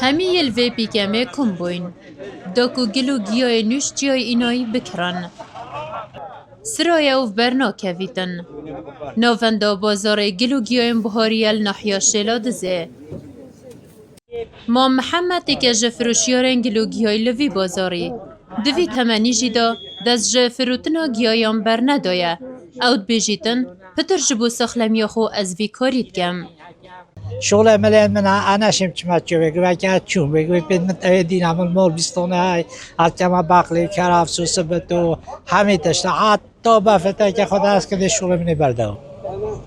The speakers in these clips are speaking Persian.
همی یلوی پیکمه کم بوین. داکو گلو گیای نوش جای اینایی بکرن. سرای او برنا کویتن. نووندا بازار گلو گیایم بهاریل نحیا شلا دزه. ما محمد که جفروشیارن گلو گیای لوی بازاری. دوی تمنی جدا دست جفروتنا گیایم بر ندایه. اود بیجیتن پتر جبو سخلمی خو از وی کارید کم. شغل عملیات من أنا شمت ما تشوفك وكان تشوف بيت متأيدين عمل مول بستون هاي عالتما باقلي كراف سوسبتو حميد اشتعات طابة فتاك خدا از كده شغل مني بردو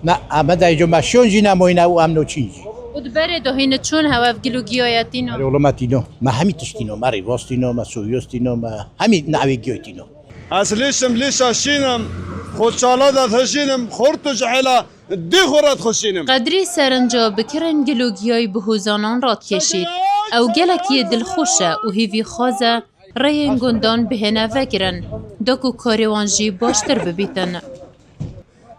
ما أبدا يجوا ماشون جينا موينا وأمنو تشينجي ود بره دهین چون هوا گلو گیایتینو. والله ما تينو ما همي تشتينو ما ريفوستينو ما سويوستينو ما همي نعوي جيوتينو اصلیشم لیشا شینم خوشحالا داد هشینم خورتو جحلا دی خورت خوشینم قدری سرنجا بکرن گلو گیای بهوزانان راد کشید. او گلکی دلخوشه و هیوی خوازه رین گندان بهنه وگرن. داکو کاروانجی باشتر ببیتن.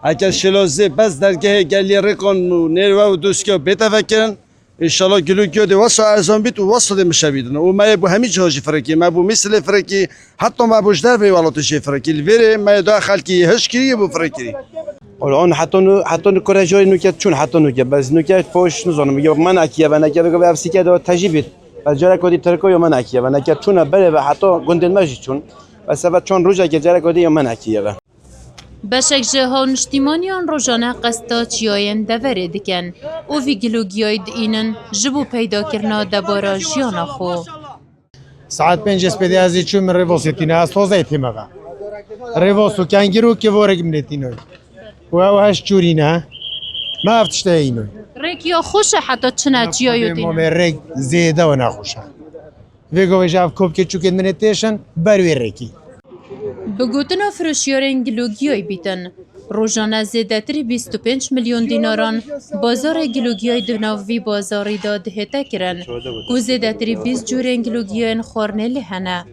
اگر شلازه بس درگه گلی رکن و نیروه و دوسکه بتفکرن انشالله گلو گیو دی واسه ارزان بیت و واسه دی مشابیدن و ما بو همه جهاجی فرکی ما بو مثل فرکی حتی ما بوش در به والاتش فرکی الویره ما داخل کی هشکری بو فرکی الان حتی نکره نوکت چون حتی نوکت بس نوکت فوش نزانم میگه من اکیه و نکه بگه افسی که داد تجیبید و جاره کدی ترکو یا من اکیه و نکه چون بله و حتی گندن ماجی چون و سبب چون روزه که جاره کدی یا من اکیه و بشک جهان نشتیمانیان روزانه قصدا چیاین دوره دکن. او وی گلو گیاید اینن جبو پیدا کرنا دبارا جیانا خو. ساعت 5 اسپیدی ازی چون من ریوسیتینه از توزه تیمگا ریوسو کنگیرو که ورگ منتینوی و او هش جورینه ما افتشته اینوی ریکیا خوشه حتی چنه جیایو ما دینن. رگ زیده و نخوشه ویگو ویجاف کوب که چوکت منتیشن بروی ریکی بگوتنا فروشیارن گلو گیای بیتن. روزانه زیدتری 25 میلیون دیناران بازار گلو گیای دناوی بازاری داد هتا کرن. و زیدتری 20 جورن گلو گیاین خورنه لحنه.